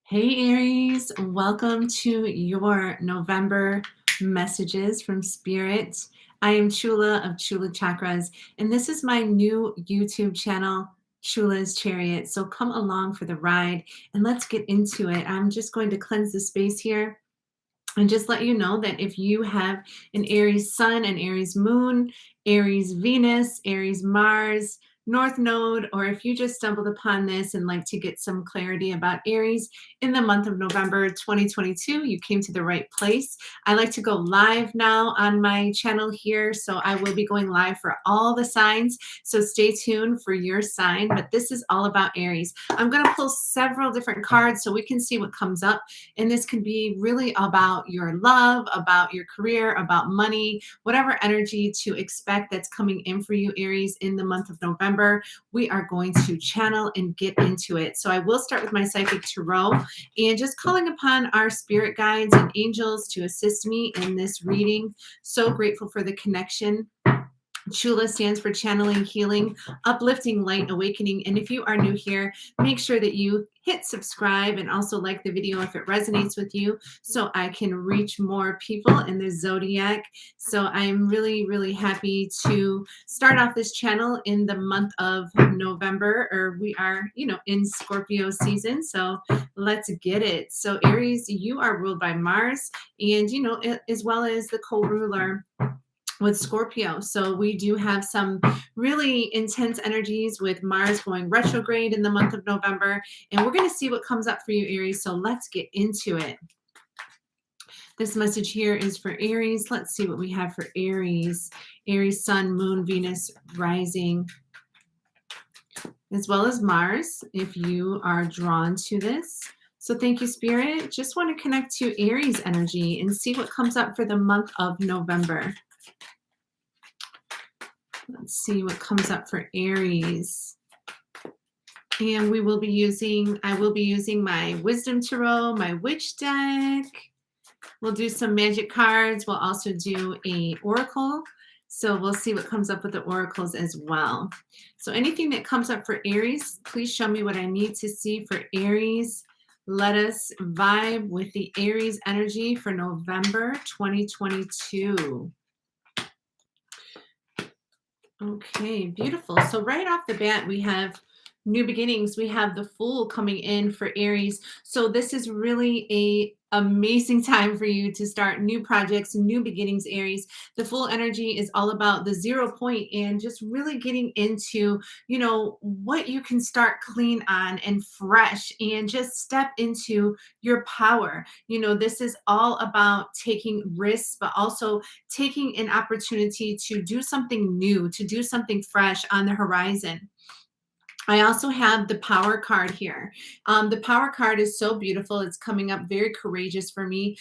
Hey Aries, welcome to your November messages from Spirit. I am Chula of Chula Chakras, and this is my new YouTube channel, Chula's Chariot. So come along for the ride and let's get into it. I'm just going to cleanse the space here and just let you know that if you have an Aries Sun, an Aries Moon, Aries Venus, Aries Mars, North Node, or if you just stumbled upon this and like to get some clarity about Aries in the month of November 2022, you came to the right place. I like to go live now on my channel here, so I will be going live for all the signs. So stay tuned for your sign, but this is all about Aries. I'm going to pull several different cards so we can see what comes up. And this can be really about your love, about your career, about money, whatever energy to expect that's coming in for you, Aries, in the month of November. We are going to channel and get into it. So I will start with my Psychic Tarot and just calling upon our spirit guides and angels to assist me in this reading. So grateful for the connection. Chula stands for channeling, healing, uplifting, light, awakening. And if you are new here, make sure that you hit subscribe and also like the video if it resonates with you so I can reach more people in the zodiac. So I'm really, really happy to start off this channel in the month of November, or we are, in Scorpio season. So let's get it. So Aries, you are ruled by Mars and, as well as the co-ruler with Scorpio. So we do have some really intense energies with Mars going retrograde in the month of November. And we're going to see what comes up for you, Aries. So let's get into it. This message here is for Aries. Let's see what we have for Aries. Aries, Sun, Moon, Venus, rising, as well as Mars, if you are drawn to this. So thank you, Spirit. Just want to connect to Aries energy and see what comes up for the month of November. Let's see what comes up for Aries. And I will be using my Wisdom Tarot, my Witch deck. We'll do some magic cards. We'll also do a oracle. So we'll see what comes up with the oracles as well. So anything that comes up for Aries, please show me what I need to see for Aries. Let us vibe with the Aries energy for November 2022. Okay, beautiful. So right off the bat, we have new beginnings. We have the Fool coming in for Aries. So this is really a amazing time for you to start new projects, new beginnings, Aries. The Fool energy is all about the 0 point and just really getting into, what you can start clean on and fresh and just step into your power. This is all about taking risks, but also taking an opportunity to do something new, to do something fresh on the horizon. I also have the Power card here. The Power card is so beautiful. It's coming up very courageous for me.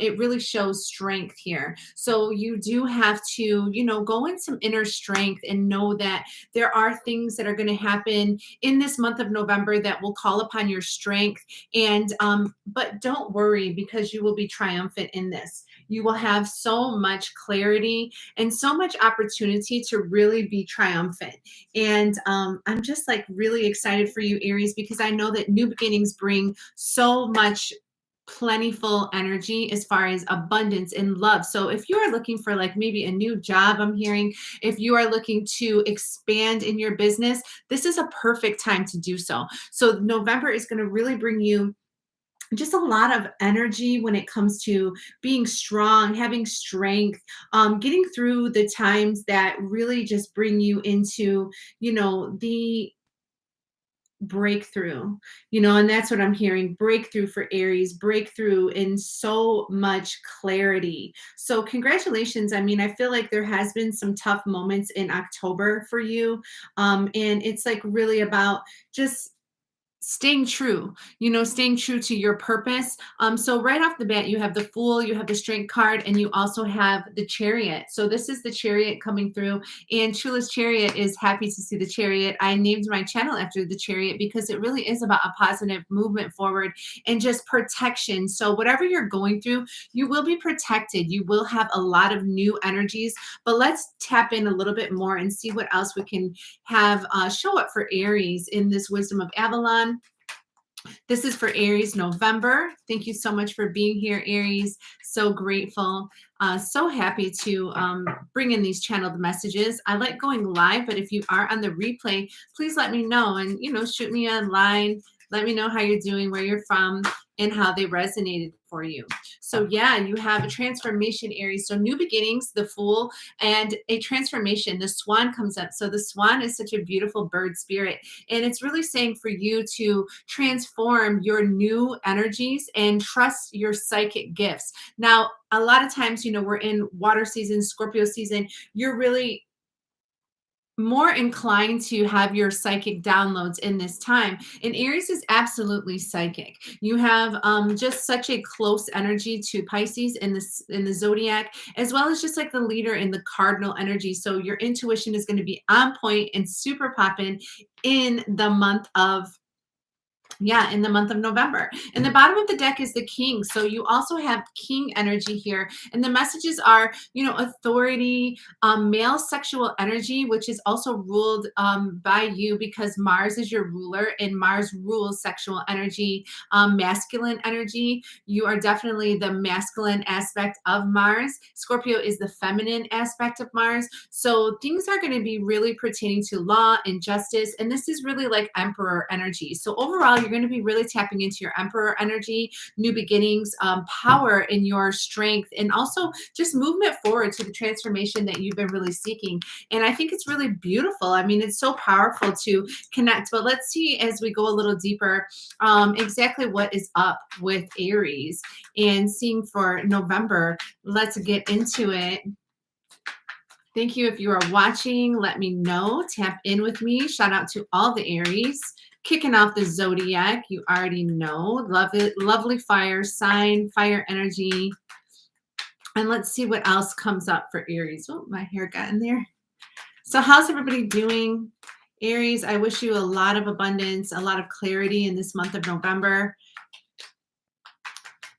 It really shows strength here. So you do have to, go in some inner strength and know that there are things that are going to happen in this month of November that will call upon your strength. And but don't worry, because you will be triumphant in this. You will have so much clarity and so much opportunity to really be triumphant. And I'm just like really excited for you, Aries, because I know that new beginnings bring so much plentiful energy as far as abundance and love. So if you are looking for like maybe a new job, I'm hearing, if you are looking to expand in your business, this is a perfect time to do so. So November is going to really bring you just a lot of energy when it comes to being strong, having strength, getting through the times that really just bring you into, the breakthrough, and that's what I'm hearing. Breakthrough for Aries, breakthrough in so much clarity. So congratulations. I mean, I feel like there has been some tough moments in October for you. And it's like really about just staying true, staying true to your purpose. So right off the bat, you have the Fool, you have the Strength card, and you also have the Chariot. So this is the Chariot coming through, and Chula's Chariot is happy to see the Chariot. I named my channel after the Chariot because it really is about a positive movement forward and just protection. So whatever you're going through, you will be protected. You will have a lot of new energies, but let's tap in a little bit more and see what else we can have show up for Aries in this Wisdom of Avalon. This is for Aries November. Thank you so much for being here, Aries. So grateful. So happy to bring in these channeled messages. I like going live, but if you are on the replay, please let me know and, shoot me a line. Let me know how you're doing, where you're from, and how they resonated for you. So yeah, you have a transformation, Aries. So new beginnings, the Fool, and a transformation. The Swan comes up. So the Swan is such a beautiful bird spirit. And it's really saying for you to transform your new energies and trust your psychic gifts. Now, a lot of times, we're in water season, Scorpio season, you're really more inclined to have your psychic downloads in this time. And Aries is absolutely psychic. You have just such a close energy to Pisces in the zodiac, as well as just like the leader in the cardinal energy. So your intuition is going to be on point and super popping in the month of in the month of November. And the bottom of the deck is the King. So you also have King energy here. And the messages are, authority, male sexual energy, which is also ruled by you because Mars is your ruler and Mars rules sexual energy, masculine energy. You are definitely the masculine aspect of Mars. Scorpio is the feminine aspect of Mars. So things are going to be really pertaining to law and justice. And this is really like Emperor energy. So overall, you're going to be really tapping into your Emperor energy, new beginnings, power in your strength, and also just movement forward to the transformation that you've been really seeking. And I think it's really beautiful. I mean, it's so powerful to connect. But let's see as we go a little deeper exactly what is up with Aries and seeing for November. Let's get into it. Thank you. If you are watching, let me know. Tap in with me. Shout out to all the Aries. Kicking off the zodiac. You already know. Love it. Lovely fire sign, fire energy. And let's see what else comes up for Aries. Oh, my hair got in there. So how's everybody doing? Aries, I wish you a lot of abundance, a lot of clarity in this month of November.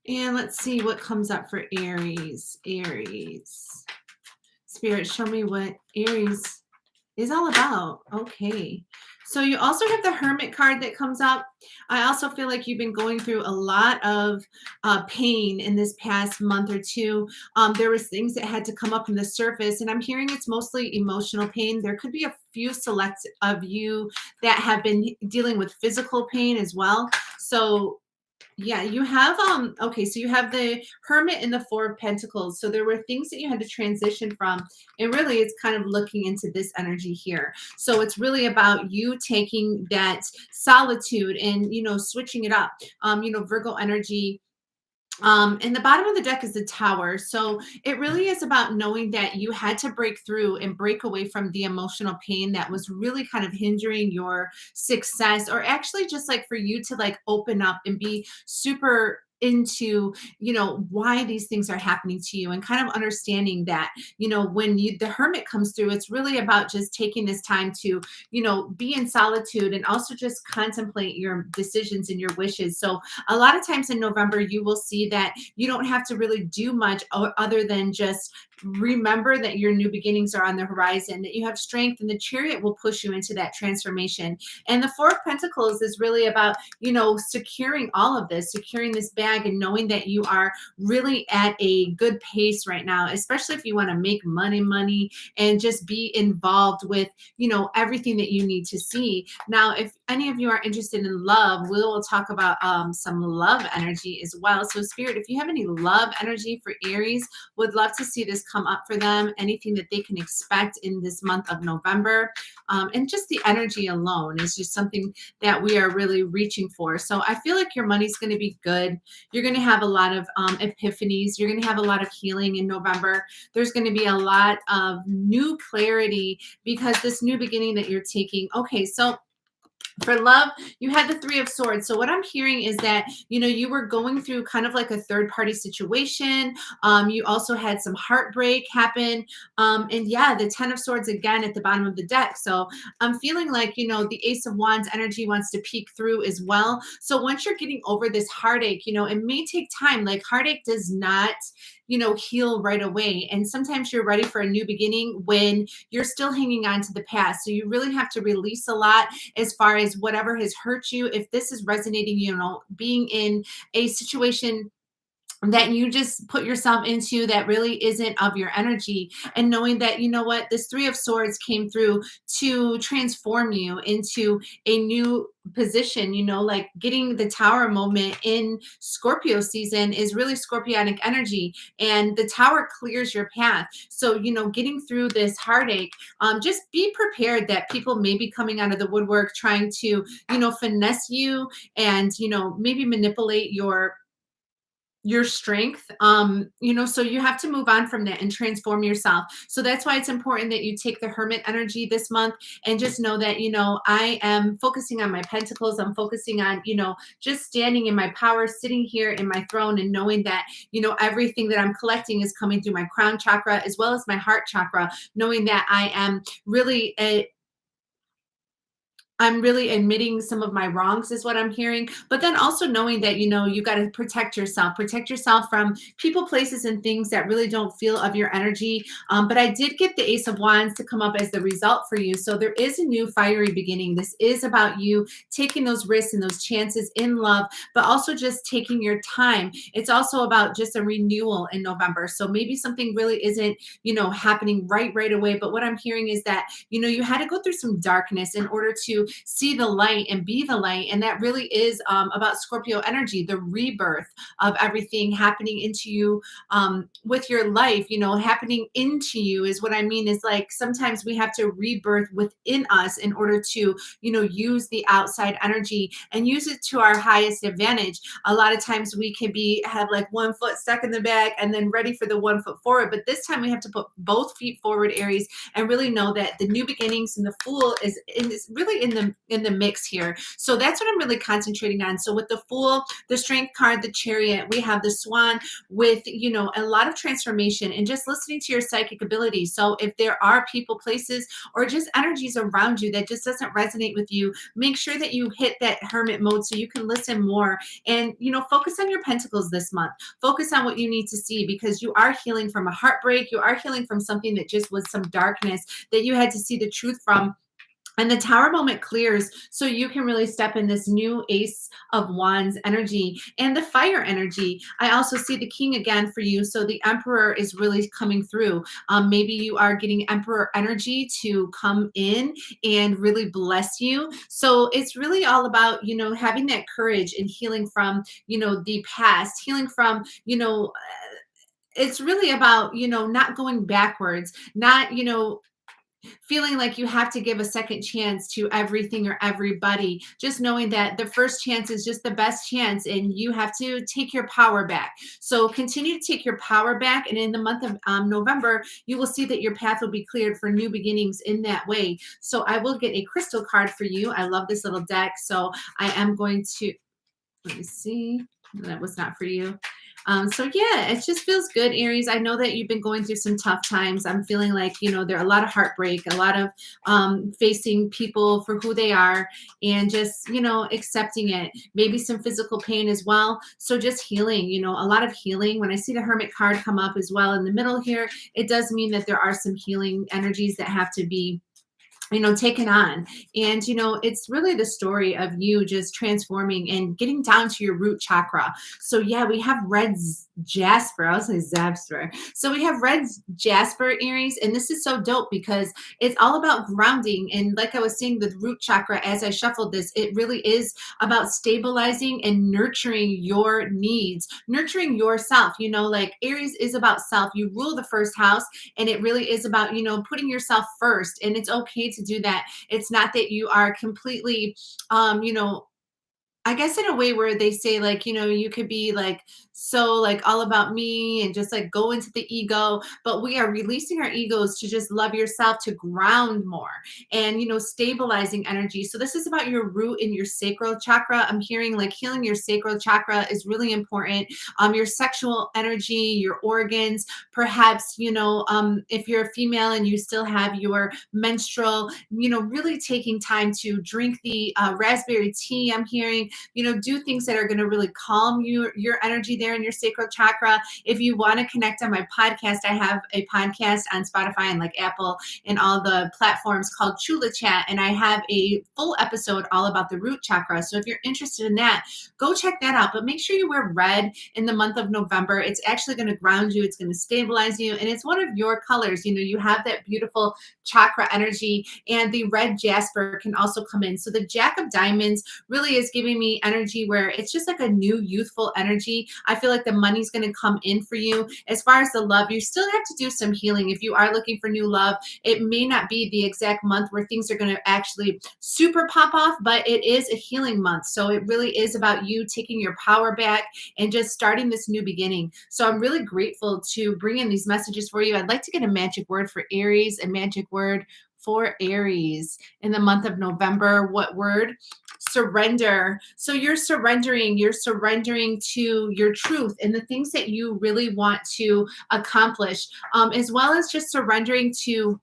And let's see what comes up for Aries. Aries. Spirit, show me what Aries is all about. Okay. So you also have the Hermit card that comes up. I also feel like you've been going through a lot of pain in this past month or two. There was things that had to come up from the surface, and I'm hearing it's mostly emotional pain. There could be a few select of you that have been dealing with physical pain as well. So yeah, you have okay, so you have the Hermit and the Four of Pentacles. So there were things that you had to transition from, and really it's kind of looking into this energy here. So it's really about you taking that solitude and switching it up. Virgo energy, and the bottom of the deck is the Tower. So it really is about knowing that you had to break through and break away from the emotional pain that was really kind of hindering your success, or actually just like for you to like open up and be super into why these things are happening to you, and kind of understanding that when the Hermit comes through, it's really about just taking this time to be in solitude and also just contemplate your decisions and your wishes. So a lot of times in November, you will see that you don't have to really do much other than just remember that your new beginnings are on the horizon, that you have strength, and the Chariot will push you into that transformation. And the Four of Pentacles is really about, securing all of this, securing this bag, and knowing that you are really at a good pace right now, especially if you want to make money, and just be involved with, everything that you need to see. Now, if any of you are interested in love, we'll talk about some love energy as well. So Spirit, if you have any love energy for Aries, would love to see this come up for them, anything that they can expect in this month of November. And just the energy alone is just something that we are really reaching for. So I feel like your money's going to be good. You're going to have a lot of epiphanies. You're going to have a lot of healing in November. There's going to be a lot of new clarity because this new beginning that you're taking. Okay, so for love, you had the Three of Swords. So what I'm hearing is that, you were going through kind of like a third party situation. You also had some heartbreak happen. And yeah, the Ten of Swords again at the bottom of the deck. So I'm feeling like, the Ace of Wands energy wants to peek through as well. So once you're getting over this heartache, it may take time. Like heartache does not, heal right away. And sometimes you're ready for a new beginning when you're still hanging on to the past. So you really have to release a lot as far as whatever has hurt you. If this is resonating, being in a situation that you just put yourself into that really isn't of your energy, and knowing that what, this three of swords came through to transform you into a new position. Like getting the tower moment in Scorpio season is really scorpionic energy, and the tower clears your path. So getting through this heartache, just be prepared that people may be coming out of the woodwork trying to finesse you, and maybe manipulate your strength. So you have to move on from that and transform yourself. So that's why it's important that you take the hermit energy this month, and just know that I am focusing on my pentacles. I'm focusing on just standing in my power, sitting here in my throne, and knowing that everything that I'm collecting is coming through my crown chakra as well as my heart chakra, knowing that I'm really admitting some of my wrongs is what I'm hearing. But then also knowing that, you got to protect yourself from people, places, and things that really don't feel of your energy. But I did get the Ace of Wands to come up as the result for you. So there is a new fiery beginning. This is about you taking those risks and those chances in love, but also just taking your time. It's also about just a renewal in November. So maybe something really isn't, happening right away. But what I'm hearing is that, you had to go through some darkness in order to see the light and be the light. And that really is about Scorpio energy, the rebirth of everything happening into you, with your life, happening into you is what I mean, is like sometimes we have to rebirth within us in order to, use the outside energy and use it to our highest advantage. A lot of times we can have like one foot stuck in the back and then ready for the one foot forward. But this time we have to put both feet forward, Aries, and really know that the new beginnings and the Fool is really in the mix here. So that's what I'm really concentrating on. So with the Fool, the Strength card, the Chariot, we have the Swan with a lot of transformation and just listening to your psychic ability. So if there are people, places, or just energies around you that just doesn't resonate with you, make sure that you hit that hermit mode so you can listen more, and focus on your pentacles this month. Focus on what you need to see, because you are healing from a heartbreak. You are healing from something that just was some darkness that you had to see the truth from. And the tower moment clears so you can really step in this new Ace of Wands energy and the fire energy. I also see the King again for you. So the Emperor is really coming through. Maybe you are getting Emperor energy to come in and really bless you. So it's really all about, having that courage and healing from, the past, healing from, it's really about, not going backwards, not, feeling like you have to give a second chance to everything or everybody, just knowing that the first chance is just the best chance, and you have to take your power back. So continue to take your power back, and in the month of November, you will see that your path will be cleared for new beginnings in that way. So I will get a crystal card for you. I love this little deck. So I am going to, let me see, that was not for you. So yeah, it just feels good, Aries. I know that you've been going through some tough times. I'm feeling like, there are a lot of heartbreak, a lot of facing people for who they are, and just, accepting it, maybe some physical pain as well. So just healing, a lot of healing. When I see the Hermit card come up as well in the middle here, it does mean that there are some healing energies that have to be taken on. And it's really the story of you just transforming and getting down to your root chakra. So yeah, we have red jasper. I was say Zabster. So we have red jasper, Aries, and this is so dope because it's all about grounding. And like I was saying, the root chakra, as I shuffled this, it really is about stabilizing and nurturing your needs, nurturing yourself. Like Aries is about self. You rule the first house, and it really is about putting yourself first. And it's okay to do that. It's not that you are completely I guess in a way where they say like, you could be like so like all about me and just like go into the ego, but we are releasing our egos to just love yourself, to ground more, and stabilizing energy. So this is about your root and your sacral chakra. I'm hearing like healing your sacral chakra is really important. Your sexual energy, your organs, perhaps, if you're a female and you still have your menstrual, really taking time to drink the raspberry tea, I'm hearing, do things that are going to really calm your energy there in your sacral chakra. If you want to connect on my podcast, I have a podcast on Spotify and like Apple and all the platforms called Chula Chat, and I have a full episode all about the root chakra. So if you're interested in that, go check that out. But make sure you wear red in the month of November. It's actually going to ground you, it's going to stabilize you, and it's one of your colors. You have that beautiful chakra energy, and the red jasper can also come in. So the Jack of Diamonds really is giving me energy where it's just like a new youthful energy. I feel like the money's going to come in for you. As far as the love, you still have to do some healing. If you are looking for new love, it may not be the exact month where things are going to actually super pop off, but it is a healing month. So it really is about you taking your power back and just starting this new beginning. So I'm really grateful to bring in these messages for you. I'd like to get a magic word for Aries, a magic word for Aries in the month of November. What word? Surrender. So you're surrendering to your truth and the things that you really want to accomplish, as well as just surrendering to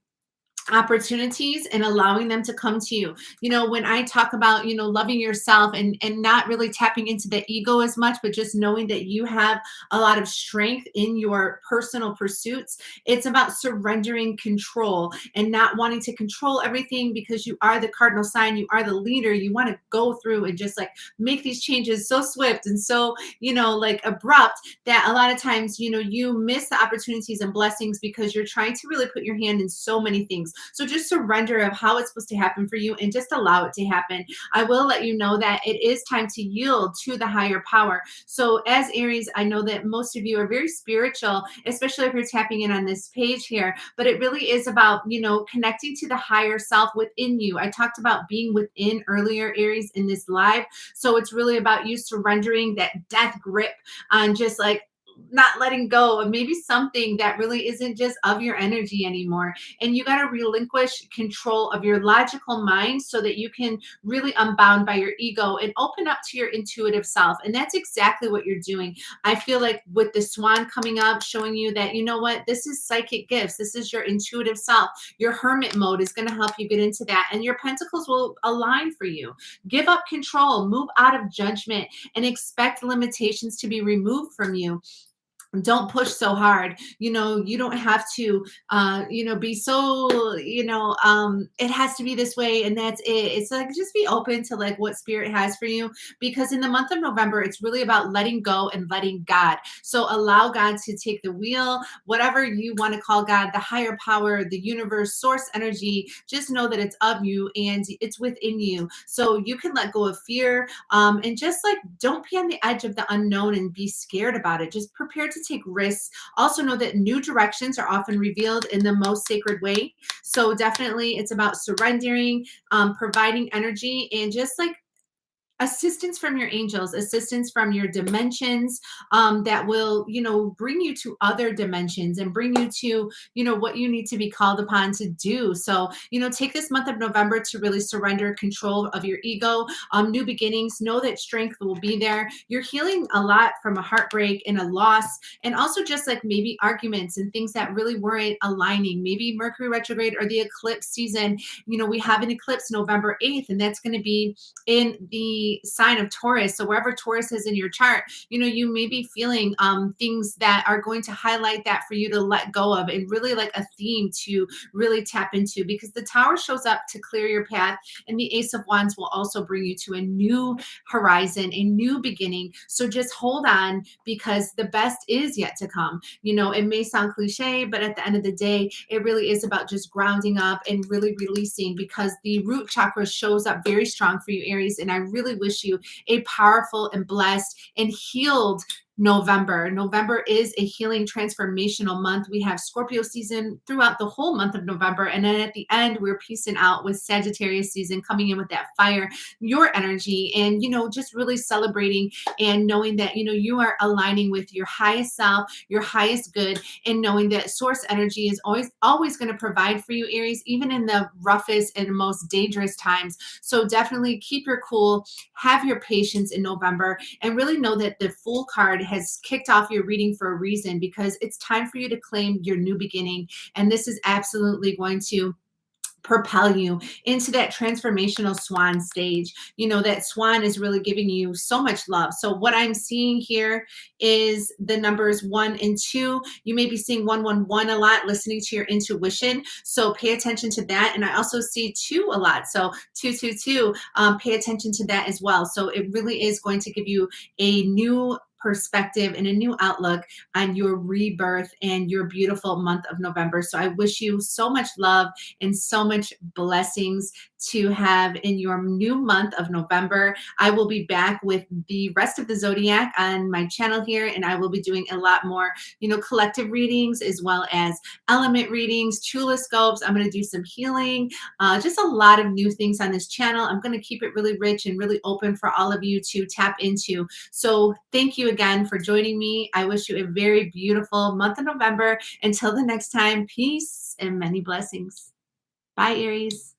opportunities and allowing them to come to you. When I talk about, loving yourself and not really tapping into the ego as much, but just knowing that you have a lot of strength in your personal pursuits, it's about surrendering control and not wanting to control everything, because you are the cardinal sign, you are the leader. You want to go through and just like make these changes so swift and so, like abrupt, that a lot of times, you miss the opportunities and blessings because you're trying to really put your hand in so many things. So just surrender of how it's supposed to happen for you and just allow it to happen. I will let you know that it is time to yield to the higher power. So as Aries, I know that most of you are very spiritual, especially if you're tapping in on this page here, but it really is about, connecting to the higher self within you. I talked about being within earlier, Aries, in this live. So it's really about you surrendering that death grip on just like not letting go of maybe something that really isn't just of your energy anymore. And you got to relinquish control of your logical mind so that you can really unbound by your ego and open up to your intuitive self. And that's exactly what you're doing. I feel like with the swan coming up, showing you that, you know what, this is psychic gifts. This is your intuitive self. Your hermit mode is going to help you get into that. And your pentacles will align for you. Give up control, move out of judgment, and expect limitations to be removed from you. Don't push so hard. You don't have to be so, it has to be this way and that's it. It's like, just be open to like what spirit has for you, because in the month of November, it's really about letting go and letting God. So allow God to take the wheel, whatever you want to call God, the higher power, the universe, source energy. Just know that it's of you and it's within you. So you can let go of fear, and just like, don't be on the edge of the unknown and be scared about it. Just prepare to take risks. Also know that new directions are often revealed in the most sacred way. So definitely it's about surrendering, providing energy, and just like assistance from your angels, assistance from your dimensions, that will, bring you to other dimensions and bring you to, what you need to be called upon to do. So, take this month of November to really surrender control of your ego. New beginnings, know that strength will be there. You're healing a lot from a heartbreak and a loss, and also just like maybe arguments and things that really weren't aligning, maybe Mercury retrograde or the eclipse season. We have an eclipse November 8th, and that's going to be in the sign of Taurus. So wherever Taurus is in your chart, you may be feeling things that are going to highlight that for you to let go of, and really like a theme to really tap into, because the Tower shows up to clear your path, and the Ace of Wands will also bring you to a new horizon, a new beginning. So just hold on, because the best is yet to come. It may sound cliche, but at the end of the day, it really is about just grounding up and really releasing, because the root chakra shows up very strong for you, Aries. And I really wish you a powerful and blessed and healed November. November is a healing transformational month. We have Scorpio season throughout the whole month of November. And then at the end, we're piecing out with Sagittarius season coming in with that fire, your energy, and, just really celebrating and knowing that, you are aligning with your highest self, your highest good, and knowing that source energy is always going to provide for you, Aries, even in the roughest and most dangerous times. So definitely keep your cool, have your patience in November, and really know that the Fool card has kicked off your reading for a reason, because it's time for you to claim your new beginning. And this is absolutely going to propel you into that transformational swan stage. You know, that swan is really giving you so much love. So what I'm seeing here is the numbers 1 and 2. You may be seeing 111 a lot, listening to your intuition. So pay attention to that. And I also see 2 a lot. So 222, pay attention to that as well. So it really is going to give you a new perspective and a new outlook on your rebirth and your beautiful month of November. So I wish you so much love and so much blessings to have in your new month of November. I will be back with the rest of the zodiac on my channel here, and I will be doing a lot more, you know, collective readings as well as element readings, Chula scopes. I'm going to do some healing, just a lot of new things on this channel. I'm going to keep it really rich and really open for all of you to tap into. So thank you again for joining me. I wish you a very beautiful month of November. Until the next time, peace and many blessings. Bye, Aries.